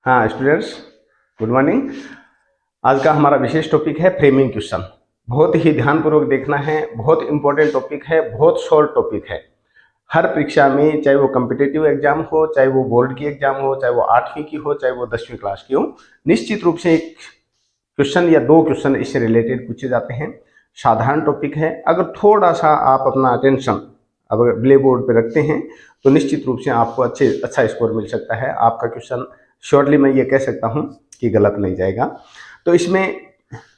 हाँ students, good morning. आज का हमारा विशेष टॉपिक है फ्रेमिंग क्वेश्चन। बहुत ही ध्यानपूर्वक देखना है, बहुत इंपॉर्टेंट टॉपिक है, बहुत शॉर्ट टॉपिक है। हर परीक्षा में, चाहे वो कॉम्पिटिटिव एग्जाम हो, चाहे वो बोर्ड की एग्जाम हो, चाहे वो 8वीं की हो, चाहे वो 10वीं क्लास की हो, निश्चित रूप से एक क्वेश्चन या दो क्वेश्चन इससे रिलेटेड पूछे जाते हैं। साधारण टॉपिक है। अगर थोड़ा सा आप अपना अटेंशन अगर ब्लैक बोर्ड पे रखते हैं तो निश्चित रूप से आपको अच्छा स्कोर मिल सकता है। आपका क्वेश्चन श्योरली मैं ये कह सकता हूँ कि गलत नहीं जाएगा। तो इसमें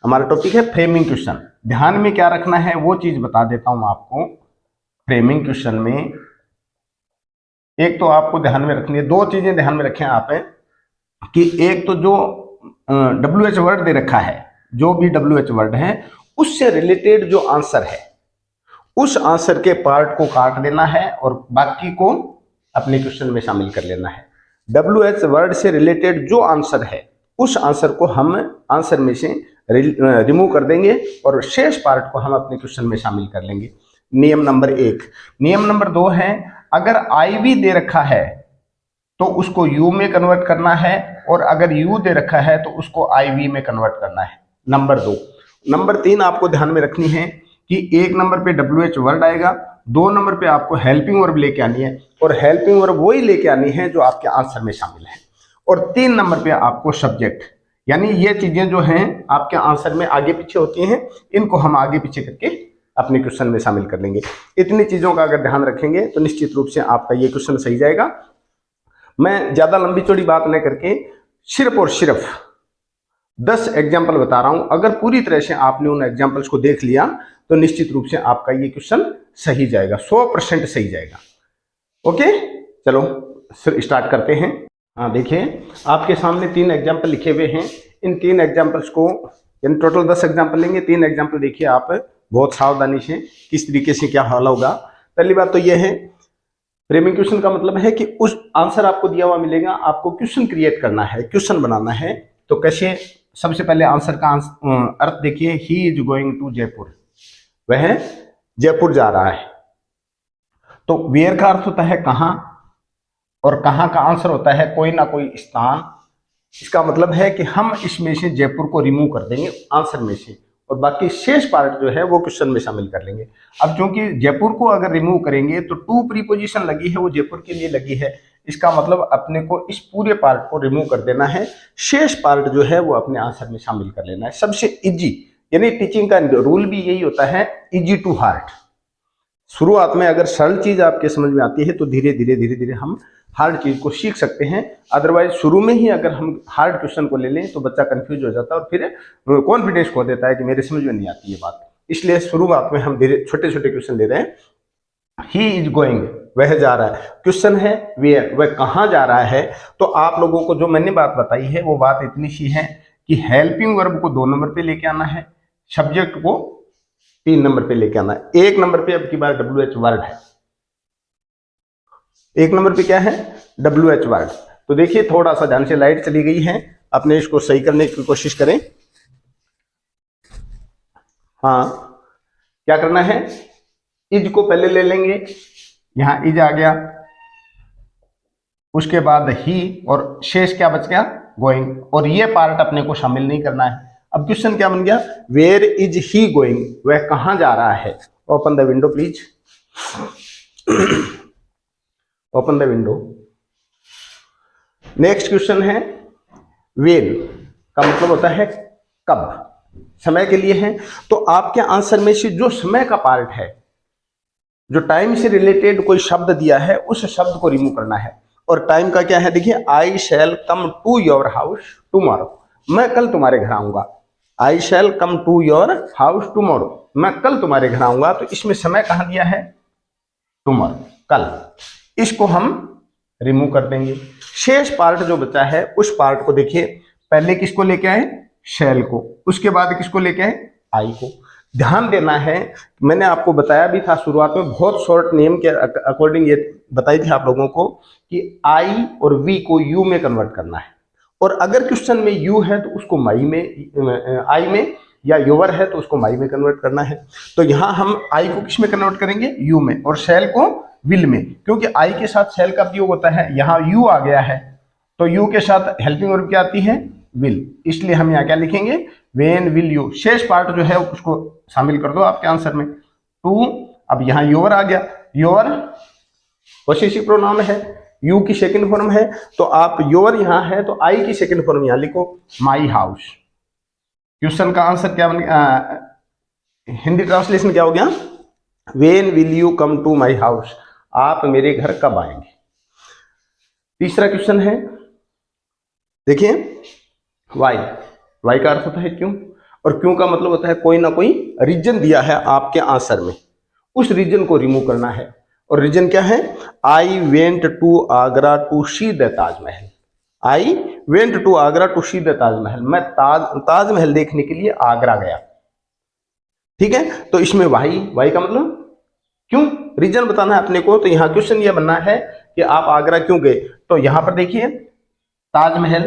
हमारा टॉपिक है फ्रेमिंग क्वेश्चन। ध्यान में क्या रखना है वो चीज बता देता हूँ आपको। फ्रेमिंग क्वेश्चन में एक तो आपको ध्यान में रखनी है, दो चीजें ध्यान में रखें आप, कि एक तो जो WH वर्ड दे रखा है, जो भी WH वर्ड है उससे रिलेटेड जो आंसर है उस आंसर के पार्ट को काट देना है और बाकी को अपने क्वेश्चन में शामिल कर लेना है। WH वर्ड से रिलेटेड जो आंसर है उस आंसर को हम आंसर में से रिमूव कर देंगे और शेष पार्ट को हम अपने क्वेश्चन में शामिल कर लेंगे। नियम नंबर 1। नियम नंबर 2 है, अगर IV दे रखा है तो उसको U में कन्वर्ट करना है और अगर U दे रखा है तो उसको IV में कन्वर्ट करना है। नंबर 2। नंबर 3 आपको ध्यान में रखनी है कि 1 नंबर पे WH वर्ड आएगा, 2 नंबर पे आपको हेल्पिंग वर्ब लेके आनी है और हेल्पिंग वर्ब वही लेके आनी है जो आपके आंसर में शामिल है, और 3 नंबर पे आपको सब्जेक्ट, यानी ये चीजें जो हैं आपके आंसर में आगे पीछे होती हैं, इनको हम आगे पीछे करके अपने क्वेश्चन में शामिल कर लेंगे। इतनी चीजों का अगर ध्यान रखेंगे तो निश्चित रूप से आपका ये क्वेश्चन सही जाएगा। मैं ज्यादा लंबी चौड़ी बात न करके सिर्फ और सिर्फ 10 एग्जाम्पल बता रहा हूं। अगर पूरी तरह से आपने उन एग्जाम्पल्स को देख लिया तो निश्चित रूप से आपका ये क्वेश्चन सही जाएगा, 100% सही जाएगा। ओके, चलो स्टार्ट करते हैं। हाँ देखिए, आपके सामने 3 एग्जाम्पल लिखे हुए हैं। इन 3 एग्जाम्पल्स को, यानी टोटल 10 एग्जाम्पल लेंगे। 3 एग्जाम्पल देखिए आप बहुत सावधानी से किस तरीके से क्या हल होगा। पहली बात तो यह है, फ्रेमिंग क्वेश्चन का मतलब है कि उस आंसर आपको दिया हुआ मिलेगा, आपको क्वेश्चन क्रिएट करना है, क्वेश्चन बनाना है। तो कैसे? सबसे पहले आंसर का अर्थ देखिए, he is going to Jaipur, वह जयपुर जा रहा है। तो वेयर का अर्थ होता है कहां, और कहां का आंसर होता है कोई ना कोई स्थान। इसका मतलब है कि हम इसमें से जयपुर को रिमूव कर देंगे आंसर में से और बाकी शेष पार्ट जो है वो क्वेश्चन में शामिल कर लेंगे। अब चूंकि जयपुर को अगर रिमूव करेंगे तो टू प्रीपोजिशन लगी है, वो जयपुर के लिए लगी है। इसका मतलब अपने को इस पूरे पार्ट को रिमूव कर देना है, शेष पार्ट जो है वो अपने आंसर में शामिल कर लेना है। सबसे इजी, यानी टीचिंग का रूल भी यही होता है, इजी टू हार्ड। शुरुआत में अगर सरल चीज आपके समझ में आती है तो धीरे धीरे हम हार्ड चीज को सीख सकते हैं। अदरवाइज शुरू में ही अगर हम हार्ड क्वेश्चन को ले लें तो बच्चा कंफ्यूज हो जाता है और फिर कॉन्फिडेंस खो देता है कि मेरे समझ में नहीं आती ये बात। इसलिए शुरुआत में हम धीरे छोटे छोटे क्वेश्चन ले रहे हैं। ही इज गोइंग, वह जा रहा है। क्वेश्चन है वेयर, वह कहाँ जा रहा है। तो आप लोगों को जो मैंने बात बताई है वो बात इतनी सी है कि हेल्पिंग वर्ब को 2 नंबर पे लेके आना है, सब्जेक्ट को 3 नंबर पे लेके आना है। 1 नंबर पे अब की बार WH वर्ड है। 1 नंबर पे क्या है? WH word. तो देखिए, थोड़ा सा ध्यान से, लाइट चली गई है, अपने इसको सही करने की कोशिश करें। हाँ, क्या करना है? इज को पहले ले लेंगे, यहां इज आ गया, उसके बाद ही, और शेष क्या बच गया? गोइंग। और ये पार्ट अपने को शामिल नहीं करना है। अब क्वेश्चन क्या बन गया? वेयर इज ही गोइंग, वह कहां जा रहा है। Open the window please, open the window. Next question है व्हेन का मतलब होता है कब, समय के लिए है। तो आपके आंसर में से जो समय का पार्ट है, जो टाइम से रिलेटेड कोई शब्द दिया है, उस शब्द को रिमूव करना है। और टाइम का क्या है? देखिए, I shall come to your house tomorrow, मैं कल तुम्हारे घर आऊंगा। I shall come to your house tomorrow, मैं कल तुम्हारे घर आऊंगा। तो इसमें समय कहां दिया है? टुमारो, कल। इसको हम रिमूव कर देंगे। शेष पार्ट जो बचा है उस पार्ट को देखिए, पहले किसको लेके आए? शैल को, उसके बाद किसको लेके आए? आई को। ध्यान देना है, मैंने आपको बताया भी था शुरुआत में, बहुत शॉर्ट नेम के अकॉर्डिंग ये बताई थी आप लोगों को कि आई और वी को यू में कन्वर्ट करना है। और अगर क्वेश्चन में यू है तो उसको माई में, आई में, या योवर है तो उसको माई में कन्वर्ट करना है। तो यहां हम आई को किस में कन्वर्ट करेंगे? यू में, और शैल को विल में, क्योंकि आई के साथ शैल का प्रयोग होता है। यहाँ यू आ गया है तो यू के साथ हेल्पिंग वर्ब क्या आती है, विल, इसलिए हम यहाँ क्या लिखेंगे, व्हेन विल यू। शेष पार्ट जो है उसको शामिल कर दो आपके आंसर में। टू, अब यहाँ योर आ गया, योर पोसेसिव प्रोनाउन है, यू की सेकंड फॉर्म है, तो आप योर यहाँ है तो आई की सेकंड फॉर्म यहाँ लिखो, माई हाउस। क्वेश्चन का आंसर क्या बन गया, हिंदी ट्रांसलेशन क्या हो गया, when will you come to my house, आप मेरे घर कब आएंगे। तीसरा क्वेश्चन है, देखिए, वाई, वाई का अर्थ होता है क्यों, और क्यों का मतलब होता है कोई ना कोई रीजन दिया है आपके आंसर में, उस रीजन को रिमूव करना है। और रीजन क्या है, I went to Agra to see the Taj Mahal, I went to Agra to see the Taj Mahal, मैं ताजमहल देखने के लिए आगरा गया। ठीक है, तो इसमें वाई, वाई का मतलब क्यों, रीजन बताना है अपने को। तो यहाँ क्वेश्चन ये बनना है कि आप आगरा क्यों गए, तो यहाँ पर देखिए ताजमहल,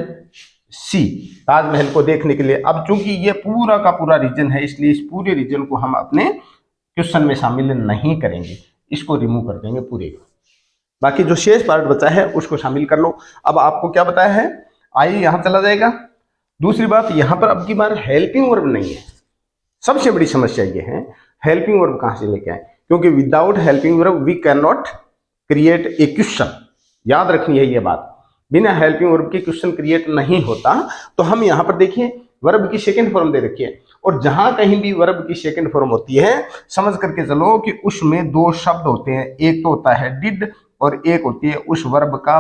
सी, ताजमहल को देखने के लिए। अब चूंकि ये पूरा का पूरा रीजन है, इसलिए इस पूरे रीजन को हम अपने क्वेश्चन में शामिल नहीं करेंगे, इसको रिमूव कर देंगे पूरे। बाकी जो शेष पार्ट बचा है उसको शामिल कर लो। अब आपको क्या बताया है, आई यहां चला जाएगा। दूसरी बात, यहां पर अब की बार हेल्पिंग वर्ब नहीं है, सबसे बड़ी समस्या ये है हेल्पिंग वर्ब कहां से लेके आए, क्योंकि without helping verb we can not create a question. याद रखनी है ये बात, बिना हेल्पिंग वर्ब के क्वेश्चन क्रिएट नहीं होता। तो हम यहाँ पर देखिए वर्ब की सेकंड फॉर्म दे रखी है, और जहां कहीं भी वर्ब की सेकंड फॉर्म होती है समझ करके चलो कि उसमें दो शब्द होते हैं, एक तो होता है डिड और एक होती है उस वर्ब का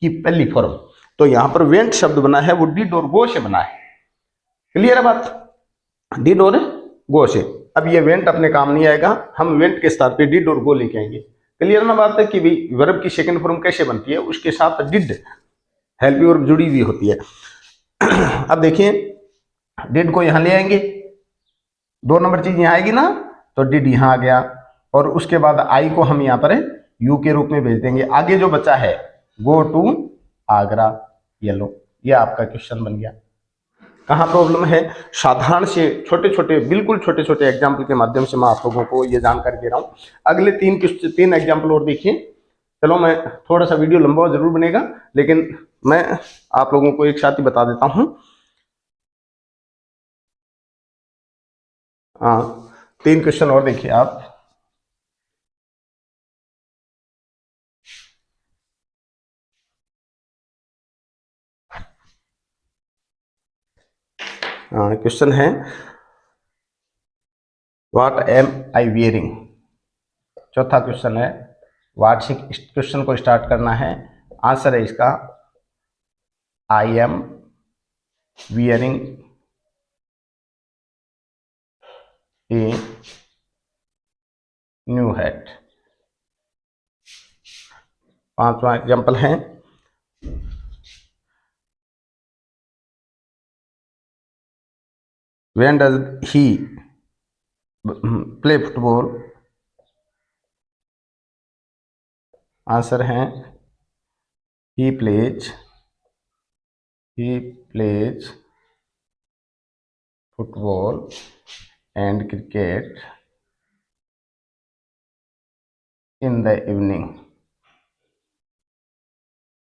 की पहली फॉर्म। तो यहाँ पर वेंट शब्द बना है वो डिड और गो से बना है। क्लियर है बात, डिड और गो से। अब ये वेंट अपने काम नहीं आएगा, हम वेंट के स्थान पे डिड और गो लेके आएंगे। क्लियर ना बात है कि भाई वर्ब की सेकंड फॉर्म कैसे बनती है, उसके साथ डिड हेल्पिंग वर्ब जुड़ी हुई होती है। अब देखिए डिड को यहां ले आएंगे, दो नंबर चीज यहां आएगी ना, तो डिड यहां आ गया, और उसके बाद आई को हम यहां पर यू के रूप में भेज देंगे। आगे जो बचा है गो टू आगरा, ये लो, ये आपका क्वेश्चन बन गया। कहाँ प्रॉब्लम है, साधारण से छोटे छोटे, बिल्कुल छोटे छोटे एग्जाम्पल के माध्यम से मैं आप लोगों को ये जानकारी दे रहा हूँ। अगले तीन एग्जाम्पल और देखिए। चलो मैं थोड़ा सा वीडियो लंबा जरूर बनेगा, लेकिन मैं आप लोगों को एक साथ ही बता देता हूँ। हाँ, 3 क्वेश्चन और देखिए आप। क्वेश्चन है व्हाट एम आई वियरिंग। चौथा क्वेश्चन है, व्हाट से क्वेश्चन को स्टार्ट करना है। आंसर है इसका I am wearing a new hat. 5वां एग्जाम्पल है, when does he play football। आंसर है he plays football and cricket in the evening।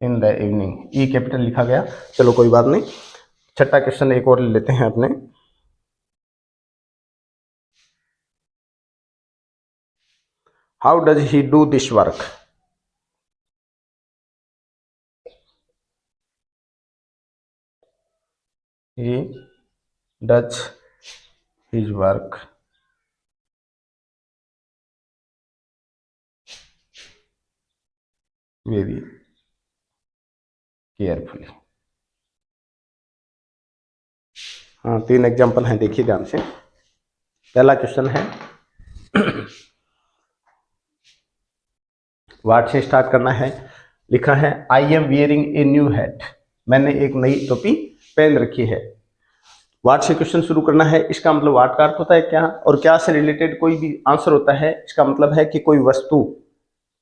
E capital लिखा गया, चलो कोई बात नहीं। छठा क्वेश्चन एक और ले लेते हैं अपने। How does he do this work. he does his work very carefully. हाँ, 3 एग्जाम्पल हैं, देखिए ध्यान से। पहला क्वेश्चन है वाट से स्टार्ट करना है। लिखा है आई am wearing a new hat, मैंने एक नई टोपी पहन रखी है। वाट से क्वेश्चन शुरू करना है, इसका मतलब वाट का अर्थ होता है क्या, और क्या से रिलेटेड कोई भी आंसर होता है, इसका मतलब है कि कोई वस्तु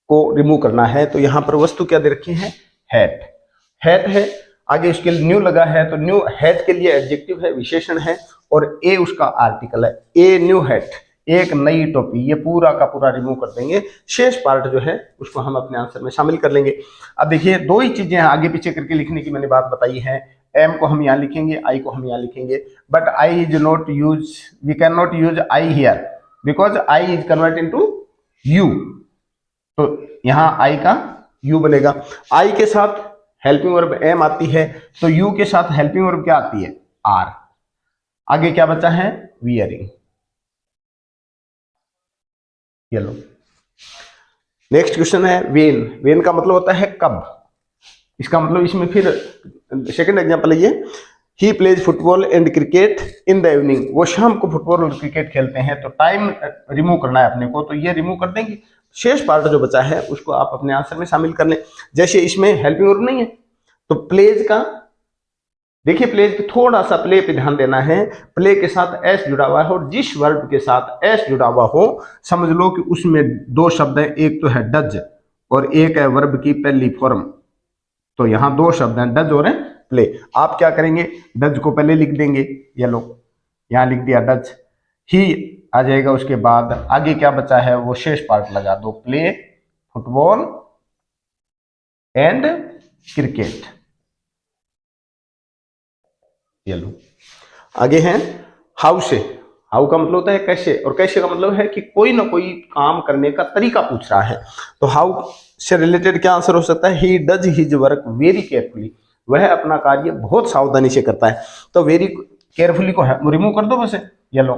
को रिमूव करना है। तो यहाँ पर वस्तु क्या दे रखी है, हैट। हैट है, आगे इसके लिए न्यू लगा है, तो न्यू हैट के लिए एडजेक्टिव है, विशेषण है, और ए उसका आर्टिकल है। ए न्यू हैट, एक नई टोपी, ये पूरा का पूरा रिमूव कर देंगे। शेष पार्ट जो है उसको हम अपने आंसर में शामिल कर लेंगे। अब देखिए दो ही चीजें आगे पीछे करके लिखने की मैंने बात बताई है। m को हम यहाँ लिखेंगे, i को हम यहाँ लिखेंगे, but i is not use, we can not use i here because i is convert into u, तो यहाँ i का u बनेगा। i के साथ हेल्पिंग वर्ब m आती है, तो u के साथ हेल्पिंग वर्ब क्या आती है, r। आगे क्या बचा है, वियरिंग। ये लो नेक्स्ट क्वेश्चन है वेन। वेन का मतलब होता है कब। इसका मतलब इसमें फिर सेकंड एग्जांपल है ये, he plays football and cricket in the evening, वो शाम को फुटबॉल और क्रिकेट खेलते हैं। तो टाइम रिमूव करना है अपने को, तो ये रिमूव कर देंगे। शेष पार्ट जो बचा है उसको आप अपने आंसर में शामिल कर लें। जैसे इसमें हेल्पिंग वर्ब नहीं है, तो प्लेज का देखिए, प्लेज पे थोड़ा सा प्ले पे ध्यान देना है। प्ले के साथ एस जुड़ा हुआ है, और जिस वर्ब के साथ एस जुड़ा हुआ हो समझ लो कि उसमें दो शब्द हैं, एक तो है डज और एक है वर्ब की पहली फॉर्म। तो यहाँ दो शब्द हैं, डज और प्ले। आप क्या करेंगे, डज को पहले लिख देंगे, ये लो यहाँ लिख दिया डज, ही आ जाएगा, उसके बाद आगे क्या बचा है वो शेष पार्ट लगा दो, प्ले फुटबॉल एंड क्रिकेट। ये लो आगे हैं हाउ से। हाउ का मतलब होता है कैसे, और कैसे का मतलब है कि कोई ना कोई काम करने का तरीका पूछ रहा है। तो हाउ से रिलेटेड क्या आंसर हो सकता है, he does his work very carefully, वह अपना कार्य बहुत सावधानी से करता है। तो वेरी केयरफुली को रिमूव कर दो बस, ये लो,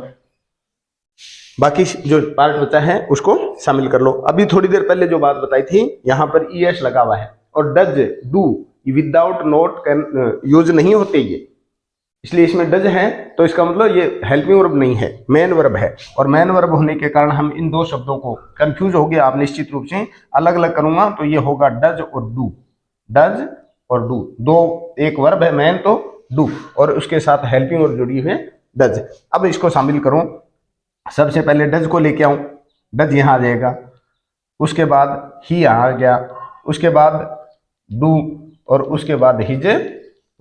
बाकी जो पार्ट बचा है उसको शामिल कर लो। अभी थोड़ी देर पहले जो बात बताई थी, यहाँ पर ईएस लगा हुआ है, और does do without note can use नहीं होते ये, इसलिए इसमें डज है। तो इसका मतलब ये हेल्पिंग वर्ब नहीं है, मेन वर्ब है। और मेन वर्ब होने के कारण हम इन दो शब्दों को कंफ्यूज हो गया, आप निश्चित रूप से अलग अलग करूंगा तो ये होगा डज और डू, डज और डू, दो एक वर्ब है मेन तो डू, और उसके साथ हेल्पिंग वर्ब जुड़ी हुई है डज। अब इसको शामिल करूं, सबसे पहले डज को लेके आऊं, डज यहाँ आ जाएगा, उसके बाद ही यहाँ आ गया, उसके बाद डू, और उसके बाद हिज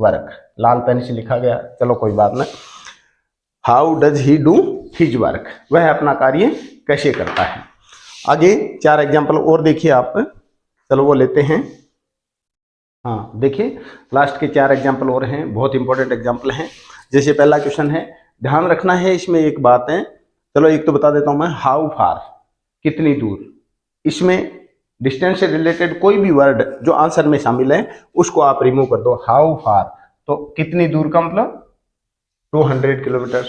वर्क, लाल पेन से लिखा गया, चलो कोई बात नहीं। How does he do his work, वह अपना कार्य कैसे करता है। आगे चार एग्जाम्पल और देखिए आप, चलो वो लेते हैं। हाँ देखिए लास्ट के चार एग्जाम्पल और हैं, बहुत इंपॉर्टेंट एग्जाम्पल हैं। जैसे पहला क्वेश्चन है, ध्यान रखना है इसमें एक बात है, चलो एक तो बता देता हूं मैं, हाउ फार कितनी दूर। इसमें डिस्टेंस से रिलेटेड कोई भी वर्ड जो आंसर में शामिल है उसको आप रिमूव कर दो। हाउ फार, तो कितनी दूर का मतलब 200 किलोमीटर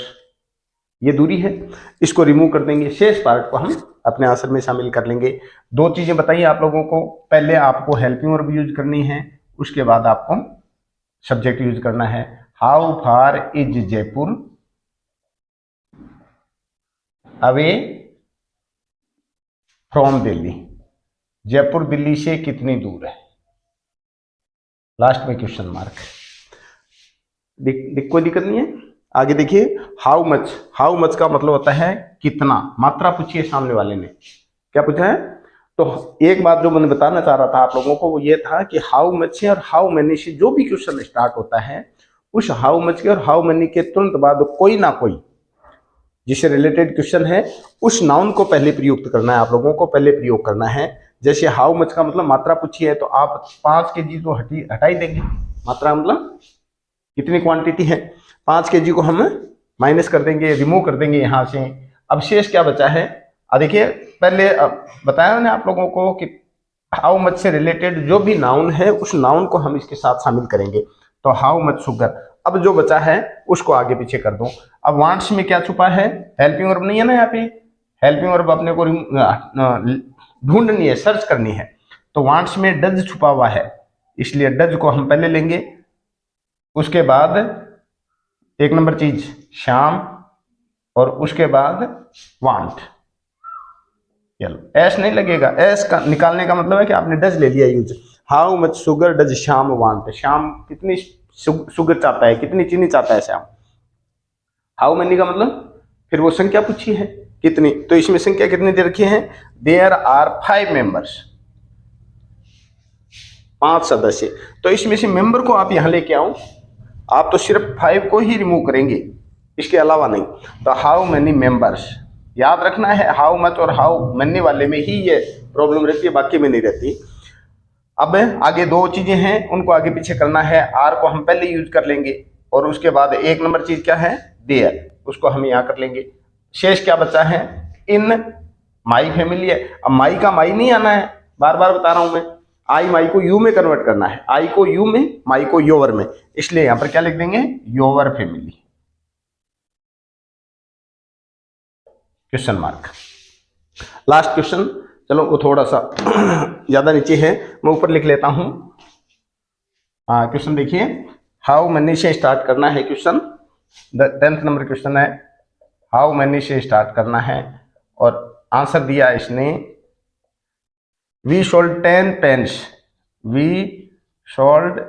ये दूरी है, इसको रिमूव कर देंगे। शेष पार्ट को हम अपने आंसर में शामिल कर लेंगे। दो चीजें बताइए आप लोगों को, पहले आपको हेल्पिंग वर्ब यूज करनी है, उसके बाद आपको सब्जेक्ट यूज करना है। How far is Jaipur away from Delhi, Jaipur Delhi से कितनी दूर है, लास्ट में क्वेश्चन मार्क। कोई दिक्कत नहीं है। आगे देखिए हाउ मच, हाउ मच का मतलब होता है कितना, मात्रा पूछी है सामने वाले ने, क्या पूछा है। तो एक बात जो मैंने बताना चाह रहा था आप लोगों को वो ये था कि हाउ मच से और हाउ मेनी से जो भी क्वेश्चन स्टार्ट होता है, उस हाउ मच के और हाउ मेनी के तुरंत बाद कोई ना कोई जिससे रिलेटेड क्वेश्चन है उस नाउन को पहले प्रयुक्त करना है, आप लोगों को पहले प्रयोग करना है। जैसे हाउ मच का मतलब मात्रा पूछी है, तो आप 5 kg तो हटा ही देंगे, मात्रा मतलब कितनी क्वांटिटी है, 5 kg को हम माइनस कर देंगे, रिमूव कर देंगे यहाँ से। अब शेष क्या बचा है, देखिए पहले बताया मैंने आप लोगों को कि हाउ मच से रिलेटेड जो भी नाउन है उस नाउन को हम इसके साथ शामिल करेंगे। तो हाउ मच शुगर, अब जो बचा है उसको आगे पीछे कर दो। अब वांट्स में क्या छुपा है, हेल्पिंग वर्ब नहीं है ना यहाँ पे, हेल्पिंग वर्ब अपने को ढूंढनी है, सर्च करनी है। तो वांट्स में डज छुपा हुआ है, इसलिए डज को हम पहले लेंगे, उसके बाद एक नंबर चीज शाम, और उसके बाद वांट। चलो एस नहीं लगेगा, एस का निकालने का मतलब है कि आपने डज ले लिया use. How much sugar does शाम वांट, शाम कितनी शुगर चाहता है, कितनी चीनी चाहता है शाम। हाउ मेनी का मतलब फिर वो संख्या पूछी है कितनी, तो इसमें संख्या कितनी दे रखी है, देयर आर 5 मेंबर्स, 5 सदस्य। तो इसमें से मेंबर को आप यहां लेके आओ, आप तो सिर्फ 5 को ही रिमूव करेंगे, इसके अलावा नहीं। तो हाउ मेनी मेंबर्स, याद रखना है, हाउ मच और हाउ मैनी वाले में ही ये प्रॉब्लम रहती है, बाकी में नहीं रहती। अब आगे दो चीजें हैं, उनको आगे पीछे करना है। आर को हम पहले यूज कर लेंगे और उसके बाद एक नंबर चीज क्या है, देयर, उसको हम यहाँ कर लेंगे। शेष क्या बचा है, इन माई फैमिली है। अब माई का माई नहीं आना है, बार बार बता रहा हूं मैं, आई माई को यू में कन्वर्ट करना है, आई को यू में, माई को योवर में, इसलिए यहां पर क्या लिख देंगे, योवर family, question mark. Last question, चलो वो थोड़ा सा ज्यादा नीचे है, मैं ऊपर लिख लेता हूं। क्वेश्चन देखिए, हाउ मैनी से स्टार्ट करना है क्वेश्चन, 10th नंबर क्वेश्चन है, हाउ मैनी से स्टार्ट करना है और आंसर दिया इसने, we sold 10 pens, we sold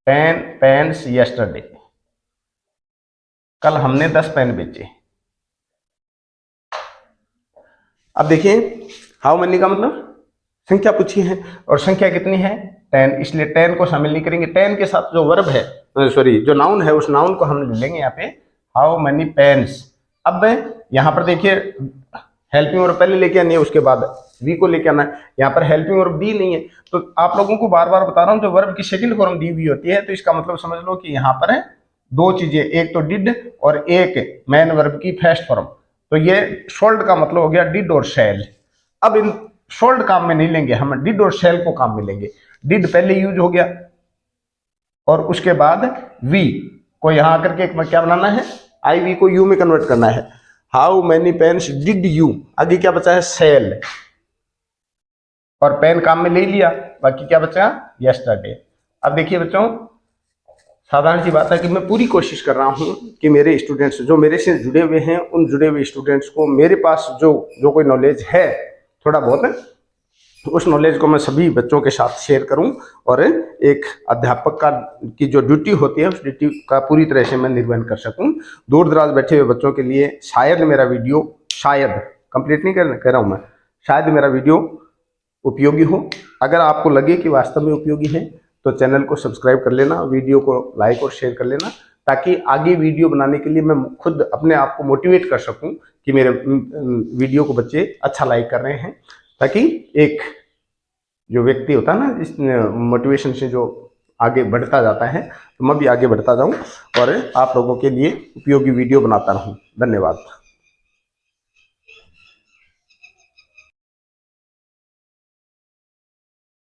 10 pens yesterday, कल हमने 10 पेन बेचे। अब देखिए, हाउ मैनी का मतलब संख्या पूछी है और संख्या कितनी है, 10, इसलिए 10 को शामिल नहीं करेंगे। 10 के साथ जो वर्ब है, सॉरी जो नाउन है, उस नाउन को हम ले लेंगे यहाँ पे, हाउ मैनी पेन्स। अब यहाँ पर देखिए, हेल्पिंग वर्ब पहले लेके आनी है, उसके बाद वी को लेके आना है। यहाँ पर हेल्पिंग वर्ब दी नहीं है, तो आप लोगों को बार बार बता रहा हूँ, जो वर्ब की सेकंड फॉर्म दी हुई होती है, तो इसका मतलब समझ लो कि यहाँ पर है दो चीजें, एक तो डिड और एक मैन वर्ब की फर्स्ट फॉर्म। तो ये सोल्ड का मतलब हो गया डिड और शेल। अब इन सोल्ड काम में नहीं लेंगे हम, डिड और शेल को काम में लेंगे। डिड पहले यूज हो गया और उसके बाद वी को यहां आकर के क्या बनाना है, आई वी को यू में कन्वर्ट करना है। How many pens did you, आगे क्या बचा है, सेल, और पेन काम में ले लिया, बाकी क्या बचा, यस्टरडे। अब देखिए बच्चों, साधारण सी बात है कि मैं पूरी कोशिश कर रहा हूं कि मेरे स्टूडेंट्स जो मेरे से जुड़े हुए हैं, उन जुड़े हुए स्टूडेंट्स को मेरे पास जो कोई नॉलेज है थोड़ा बहुत, उस नॉलेज को मैं सभी बच्चों के साथ शेयर करूं और एक अध्यापक की जो ड्यूटी होती है, उस ड्यूटी का पूरी तरह से मैं निर्वहन कर सकूं। दूर दराज बैठे हुए बच्चों के लिए शायद मेरा वीडियो, शायद कंप्लीट नहीं कर रहा हूं मैं, शायद मेरा वीडियो उपयोगी हो। अगर आपको लगे कि वास्तव में उपयोगी है तो चैनल को सब्सक्राइब कर लेना, वीडियो को लाइक और शेयर कर लेना, ताकि आगे वीडियो बनाने के लिए मैं खुद अपने आप को मोटिवेट कर सकूं कि मेरे वीडियो को बच्चे अच्छा लाइक कर रहे हैं, ताकि एक जो व्यक्ति होता है ना, इस मोटिवेशन से जो आगे बढ़ता जाता है, तो मैं भी आगे बढ़ता जाऊं और आप लोगों के लिए उपयोगी वीडियो बनाता रहूं। धन्यवाद।